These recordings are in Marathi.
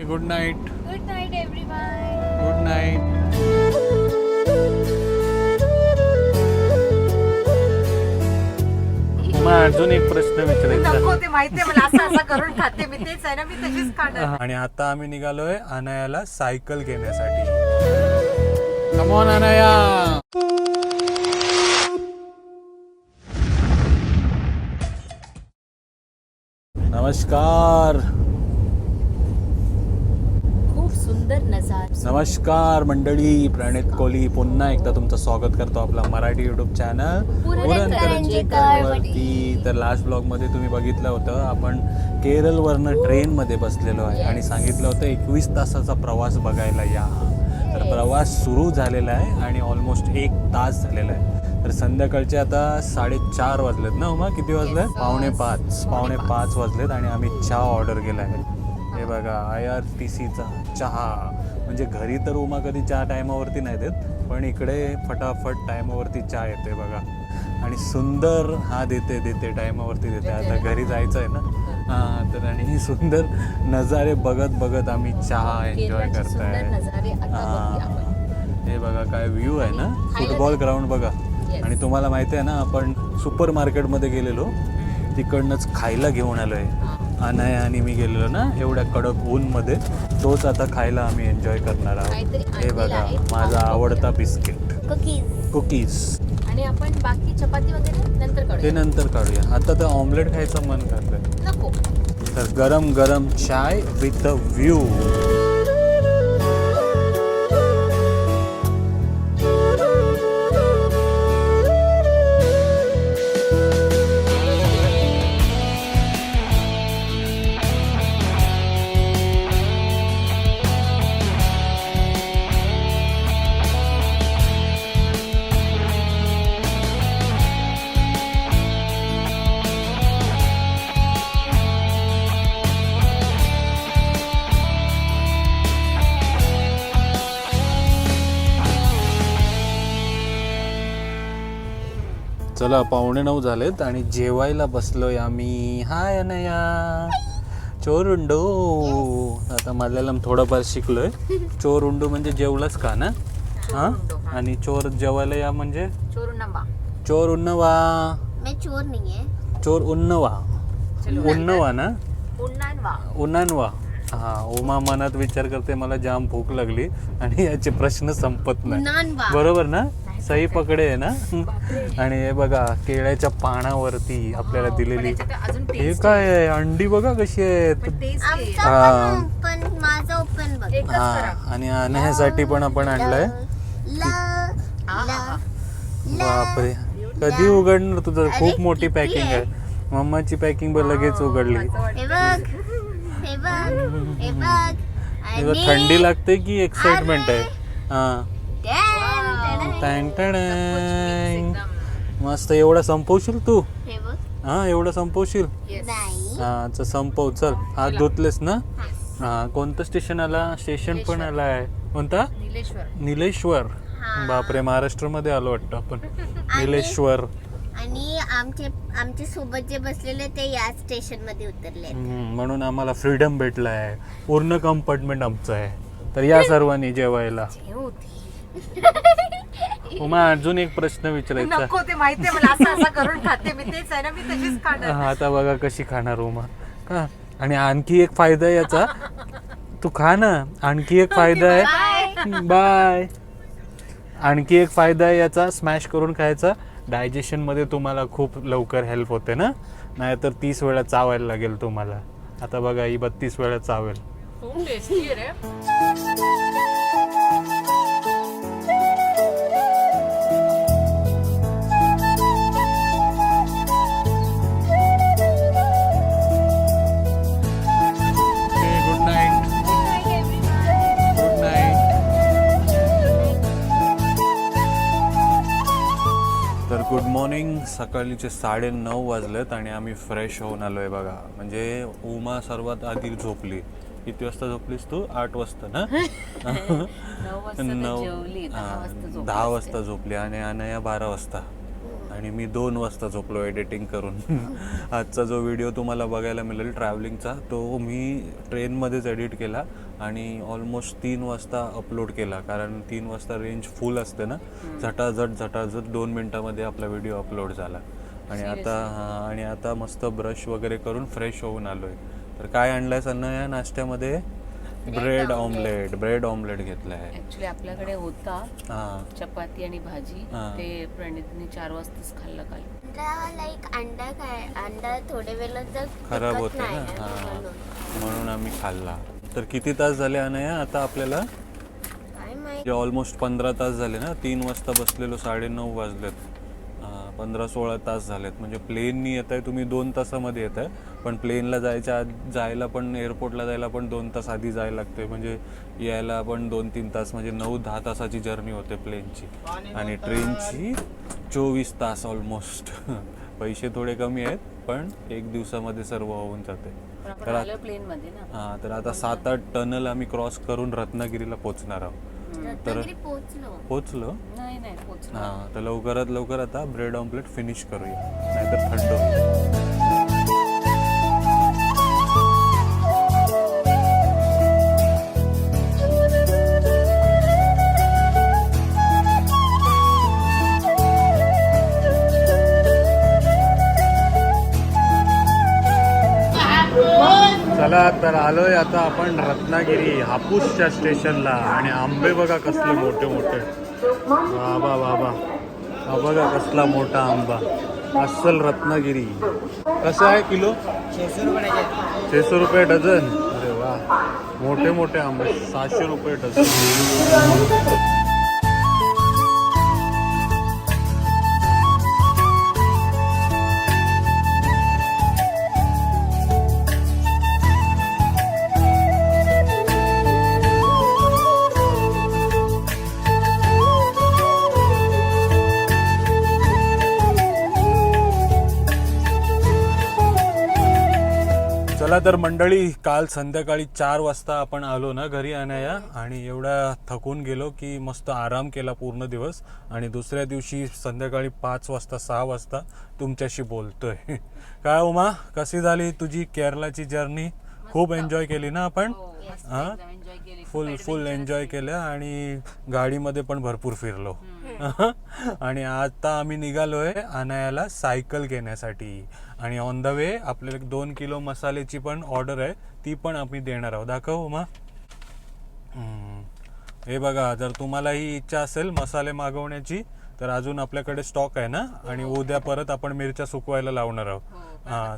Good night. Good night everyone. Good night. मग अजून एक प्रश्न विचारायचा. नको ते माहितीये मला, असं करून खाते मी, तेच आहे ना, मी तशीच खाणार. आणि आता आम्ही निघालोय अनायाला सायकल घेण्यासाठी. Come on Anaya. नमस्कार. खूप सुंदर नजारा. नमस्कार मंडळी, प्रणित कोहली पुन्हा एकदा तुमचं स्वागत करतो आपला मराठी युट्यूब चॅनल वरती. तर लास्ट ब्लॉगमध्ये तुम्ही बघितलं होतं आपण केरळवरनं ट्रेनमध्ये बसलेलो आहे आणि सांगितलं होतं 21 तासाचा प्रवास बघायला या. तर प्रवास सुरू झालेला आहे आणि ऑलमोस्ट 1 तास झालेला आहे. तर संध्याकाळचे आता 4:30 वाजलेत ना उमा? किती वाजले? 4:45 वाजलेत आणि आम्ही चहा ऑर्डर केला आहे. हे बघा, IRTCचा चहा. म्हणजे घरी तर उमा कधी चहा टायमावरती नाही देत, पण इकडे फटाफट टायमावरती चहा येते बघा. आणि सुंदर हा देते टायमावरती देते. आता घरी जायचं आहे ना, हां. तर आणि ही सुंदर नजारे बघत आम्ही चहा एन्जॉय करताय. हे बघा काय व्ह्यू आहे ना, फुटबॉल ग्राउंड बघा. आणि तुम्हाला माहिती आहे ना, आपण सुपर मार्केटमध्ये गेलेलो, तिकडनंच खायला घेऊन आलोय. अनाया आणि मी गेलेलो ना एवढ्या कडक ऊनमध्ये, तोच आता खायला आम्ही एन्जॉय करणार आहोत. हे बघा माझा आवडता बिस्किट, कुकीज. आणि आपण बाकी चपाती वगैरे नंतर ते करूया. नंतर काढूया. आता तर ऑमलेट खायचं मन करतंय. नको. तर गरम गरम चाय विथ अ व्ह्यू. चला 8:45 झालेत आणि जेवायला बसलोय आम्ही. हाय अनया. चोरुंडो. आता मल्याळम थोडंफार शिकलोय. चोरुंडो म्हणजे जेवलंच का ना? हां. आणि चोर जेवायला या म्हणजे चोर उन्नवा. चोर नाहीये. चोर उन्नवा. उन्नवा ना? उन्नानवा. हा. उमा मनात विचार करते मला जाम भूक लागली आणि याचे प्रश्न संपत नाही. बरोबर ना? सही पकडे आहे ना. आणि हे बघा केळ्याच्या पानावरती आपल्याला दिलेली हे काय आहे, अंडी बघा कशी आहेत. हा. आणि अनह्यासाठी पण आपण आणलंय. बापरे, कधी उघडणार तुझं? खूप मोठी पॅकिंग आहे. मम्माची पॅकिंग पण लगेच उघडली. थंडी लागते की एक्साइटमेंट आहे? हा. मस्त. एवढं संपवशील तू? हा, एवढं संपवशील? हा संपव. चल, हात धुतलेस ना? हा. कोणतं स्टेशन आला? स्टेशन पण आला आहे. कोणता? निलेश्वर. बापरे, महाराष्ट्रामध्ये आलो वाटतं आपण. निलेश्वर. आणि आमच्या सोबत जे बसलेले ते या स्टेशन मध्ये उतरले. म्हणून आम्हाला फ्रीडम भेटला आहे. पूर्ण कंपार्टमेंट आमचं आहे. तर या सर्वांनी जेवायला. उमा अजून एक प्रश्न विचारायचा. नको ते माहितीये मला, असं करून खाते मी, तेच आहे ना, मी तशीच खाणार. आता बघा कशी खाणार उमा का. आणि आणखी एक फायदा आहे याचा, तू खा ना. आणखी एक फायदा आहे. बाय. आणखी एक फायदा आहे याचा, स्मॅश करून खायचा. डायजेशन मध्ये तुम्हाला खूप लवकर हेल्प होते ना, नाहीतर 30 वेळा चावायला लागेल तुम्हाला. आता बघा ही 32 वेळा चावेल. खूप टेस्टी आहे रे. तर गुड मॉर्निंग. सकाळीचे 9:30 वाजलेत आणि आम्ही फ्रेश होऊन आलोय बघा. म्हणजे उमा सर्वात आधी झोपली. किती वाजता झोपलीस तू? 8 वाजता ना? 10 वाजता झोपली. आणि अनया 12 वाजता. आणि मी 2 वाजता झोपलो एडिटिंग करून. आजचा जो व्हिडिओ तुम्हाला बघायला मिळेल ट्रॅव्हलिंगचा, तो मी ट्रेनमध्येच एडिट केला. आणि ऑलमोस्ट 3 वाजता अपलोड केला, कारण 3 वाजता रेंज फुल असते ना. झटाझट 2 मिनटामध्ये आपला व्हिडिओ अपलोड झाला. आणि आता मस्त ब्रश वगैरे करून फ्रेश होऊन आलो आहे. तर काय आणलंय सन्ना या नाश्त्यामध्ये? ब्रेड ऑमलेट घेतला आहे. ऍक्च्युली आपल्याकडे होता हां चपाती आणि भाजी, ते प्रणितने 4 वाजताच खाल्लं काल. लाईक अंडा थोडे वेळ जर खराब टिकत होतं नाही ना. ना, हां म्हणून. म्हणून आम्ही खाल्ला. तर किती तास झाले अनया आता आपल्याला? काय माहिती. ऑलमोस्ट 15 तास झाले ना. 3 वाजता बसलेलो, 9:30 वाजलेत. 15-16 तास झालेत. म्हणजे प्लेननी येत आहे तुम्ही 2 तासामध्ये येत आहे, पण प्लेनला जायला पण एअरपोर्टला जायला पण 2 तास आधी जायला लागते. म्हणजे यायला पण 2-3 तास, म्हणजे 9-10 तासाची जर्नी होते प्लेनची. आणि ट्रेनची 24 तास ऑलमोस्ट. पैसे थोडे कमी आहेत, पण 1 दिवसामध्ये सर्व होऊन जाते. तर प्लेन मध्ये ना. हां, तर आता 7-8 टनल आम्ही क्रॉस करून रत्नागिरीला पोचणार आहोत. रत्नागिरी पोचलो. नाही पोचलो. हां, तर लवकरात लवकर आता ब्रेड ऑमलेट फिनिश करूया, नाहीतर थंड होईल. चला तर आलोय आता आपण रत्नागिरी हापूसच्या स्टेशनला. आणि आंबे बघा कसले मोठे मोठे. बाबा हा बघा कसला मोठा आंबा. अस्सल रत्नागिरी. कसं आहे किलो? 600 रुपये डझन. अरे वा, मोठे मोठे आंबे 600 रुपये डझन. चला तर मंडळी, काल संध्याकाळी 4 वाजता आपण आलो ना घरी अनाया, आणि एवढा थकून गेलो की मस्त आराम केला पूर्ण दिवस. आणि दुसऱ्या दिवशी संध्याकाळी 5 वाजता 6 वाजता तुमच्याशी बोलतोय. काय उमा, कशी झाली तुझी केरलाची जर्नी? खूप एन्जॉय केली ना आपण? हां, फुल एन्जॉय केलं. आणि गाडीमध्ये पण भरपूर फिरलो. आणि आता आम्ही निघालोय अनायाला सायकल घेण्यासाठी. आणि ऑन द वे आपल्याला 2 किलो मसाल्याची पण ऑर्डर आहे, ती पण आम्ही देणार आहोत. दाखव उमा. हे बघा, जर तुम्हालाही इच्छा असेल मसाले मागवण्याची तर अजून आपल्याकडे स्टॉक आहे ना. आणि उद्या परत आपण मिरच्या सुकवायला लावणार आहोत. हां,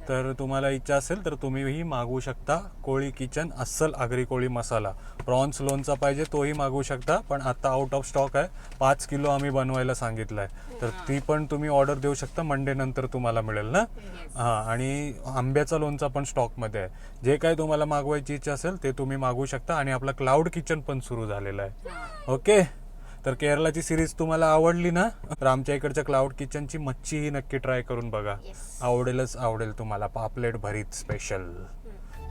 तर तुम्हाला इच्छा असेल तर तुम्हीही मागवू शकता. कोळी किचन अस्सल आगरी कोळी मसाला. प्रॉन्स लोणचा पाहिजे तोही मागवू शकता, पण आता आउट ऑफ स्टॉक आहे. 5 किलो आम्ही बनवायला सांगितलं आहे, तर ती पण तुम्ही ऑर्डर देऊ शकता. मंडे नंतर तुम्हाला मिळेल ना. हां, आणि आंब्याचा लोणचा पण स्टॉकमध्ये आहे. जे काही तुम्हाला मागवायची इच्छा असेल ते तुम्ही मागवू शकता. आणि आपला क्लाउड किचन पण सुरू झालेला आहे. ओके, तर केरलाची सिरीज तुम्हाला आवडली ना, तर आमच्या इकडच्या क्लाउड किचनची मच्छीही नक्की ट्राय करून बघा. आवडेल तुम्हाला. पापलेट भरीत स्पेशल.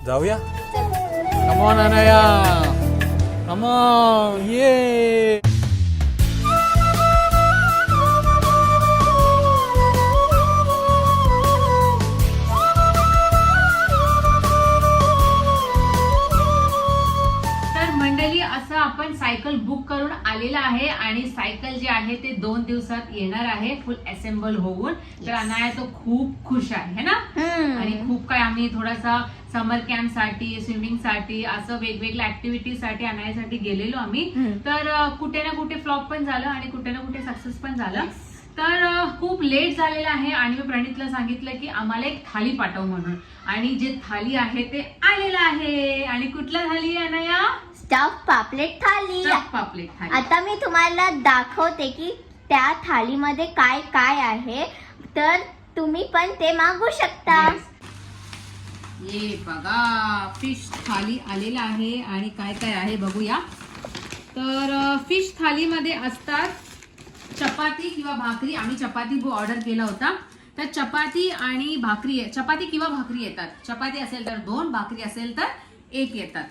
जाऊया. Come on Anaya, come on, ये. असं आपण सायकल बुक करून आलेला आहे, आणि सायकल जे आहे ते 2 दिवसात येणार आहे फुल असेंबल होऊन. तर अनाया तो खूप खुश आहे ना. आणि खूप काय आम्ही थोडासा समर कॅम्प साठी, स्विमिंग साठी, असं वेगवेगळ्या ऍक्टिव्हिटी साठी अनायासाठी गेलेलो आम्ही. तर कुठे ना कुठे फ्लॉप पण झालं आणि कुठे ना कुठे सक्सेस पण झालं. तर खूप लेट झालेला आहे, आणि मी प्रणितला सांगितलं की आम्हाला एक थाली पाठव म्हणून. आणि जे थाली आहे ते आलेलं आहे. आणि कुठलं थाली आहे अनाया? स्टफ पापलेट थाली. पापलेट थाली. आता मी तुम्हाला दाखवते की त्या थालीमध्ये काय काय आहे, तर तुम्ही पण ते मागवू शकता. ये बघा, फिश थाली आलेला आहे. आणि काय काय आहे बघूया. तर फिश थालीमध्ये असतात चपाती किंवा भाकरी. आम्ही चपाती ऑर्डर केला होता, तर चपाती आणि भाकरी, चपाती किंवा भाकरी येतात. चपाती असेल तर 2, भाकरी असेल तर 1 येतात.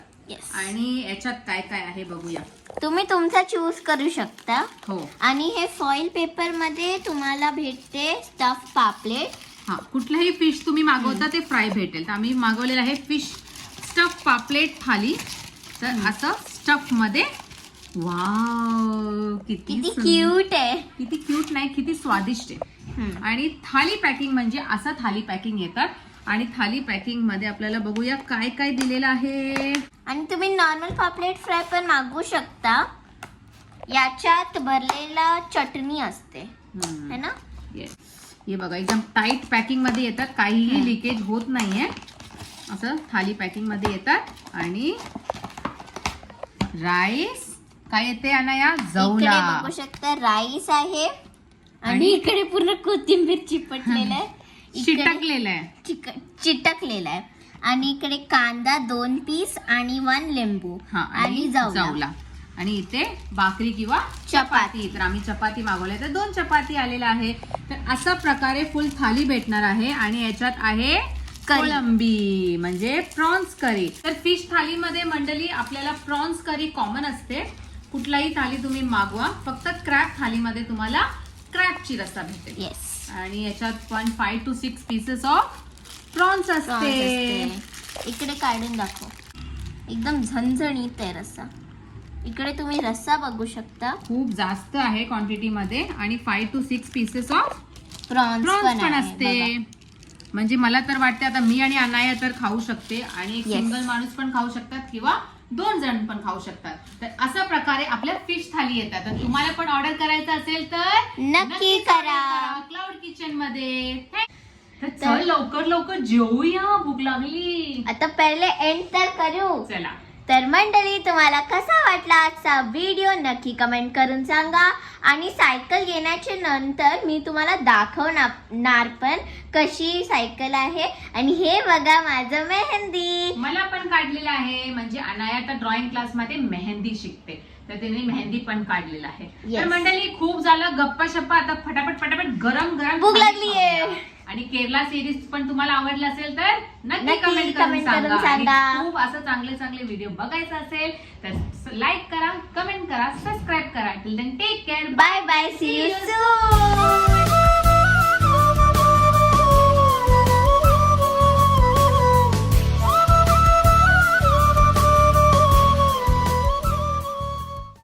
आणि याच्यात काय काय आहे बघूया. तुम्ही तुमचा चूज करू शकता. हो. आणि हे फॉइल पेपर मध्ये तुम्हाला भेटते स्टफ पापलेट. हा, कुठलंही फिश तुम्ही मागवता ते फ्राय भेटेल. तर आम्ही मागवलेलं आहे फिश स्टफ पापलेट थाली. तर असं स्टफ मध्ये वाव किती क्यूट आहे. किती क्यूट नाही, किती स्वादिष्ट आहे. आणि थाली पॅकिंग म्हणजे असं थाली पॅकिंग येतात. आणि थाली पॅकिंग मध्ये आपल्याला बघूया काय काय दिलेलं आहे. आणि तुम्ही नॉर्मल पापलेट फ्राय पण मागवू शकता. याच्यात भरलेला चटणी असते है ना. येस, हे बघा एकदम टाईट पॅकिंग मध्ये येतात, काहीही लिकेज होत नाहीये. असं थाली पॅकिंग मध्ये येतात. आणि राईस काय येते अनाया, इकडे जवला. बघू शकता राईस आहे. आणि इकडे पूर्ण कोथिंबीर चिपटलेलं आहे, चिटकलेलं आहे. चिटकलेला आहे. आणि इकडे कांदा 2 पीस आणि 1 लिंबू हा, आणि जवला. आणि इथे भाकरी किंवा चपाती. तर आम्ही चपाती मागवल्या, तर 2 चपाती आलेल्या आहे. तर अशा प्रकारे फुल थाली भेटणार आहे. आणि याच्यात आहे कोळंबी म्हणजे प्रॉन्स करी. तर फिश थालीमध्ये मंडळी आपल्याला प्रॉन्स करी कॉमन असते. कुठलाही थाली तुम्ही मागवा, फक्त क्रॅब थालीमध्ये तुम्हाला क्रॅबची रस्सा भेटेल. येस. आणि याच्यात पण 5 to 6 पीसेस ऑफ प्रॉन्स असते. इकडे काढून दाखव, एकदम झणझणीत आहे रस्सा. इकडे तुम्ही रस्सा बघू शकता, खूप जास्त आहे क्वांटिटी मध्ये. आणि 5 to 6 पीसेस ऑफ प्रॉन्स पण असते. म्हणजे मला तर वाटते आता मी आणि अनाया तर खाऊ शकते, आणि एक Yes. सिंगल माणूस पण खाऊ शकतात किंवा 2 जण पण खाऊ शकतात. तर अशा प्रकारे आपल्या फिश थाली येतात. तर तुम्हाला पण ऑर्डर करायचं असेल तर नक्की करा. क्लाउड किचन मध्ये. तर चल लवकर लवकर जेवूया, भूक लागली. आता पहिले एंड तर करू. चला. तर मंडळी, तुम्हाला कसा वाटला आजचा व्हिडिओ नक्की कमेंट करून सांगा. आणि सायकल घेण्याच्या नंतर मी तुम्हाला दाखवणार पण कशी सायकल आहे. आणि हे बघा माझं मेहंदी. मला पण काढलेलं आहे. म्हणजे अनाया आता ड्रॉइंग क्लास मध्ये मेहंदी शिकते, तर तिने मेहंदी पण काढलेला आहे. Yes. तर मंडळी खूप झालं गप्पा शप्पा. आता फटाफट गरम गरम भूक खाली लागलीये. खाऊया. आणि केरला सिरीज पण तुम्हाला आवडला असेल तर नक्की नक्की कमेंट comment करून करून सांगा. आणि सांगा. खूप असं चांगले व्हिडिओ बघायचं असेल तर लाईक करा, कमेंट करा, सबस्क्राईब करा. Till then take care. Bye bye, see you soon.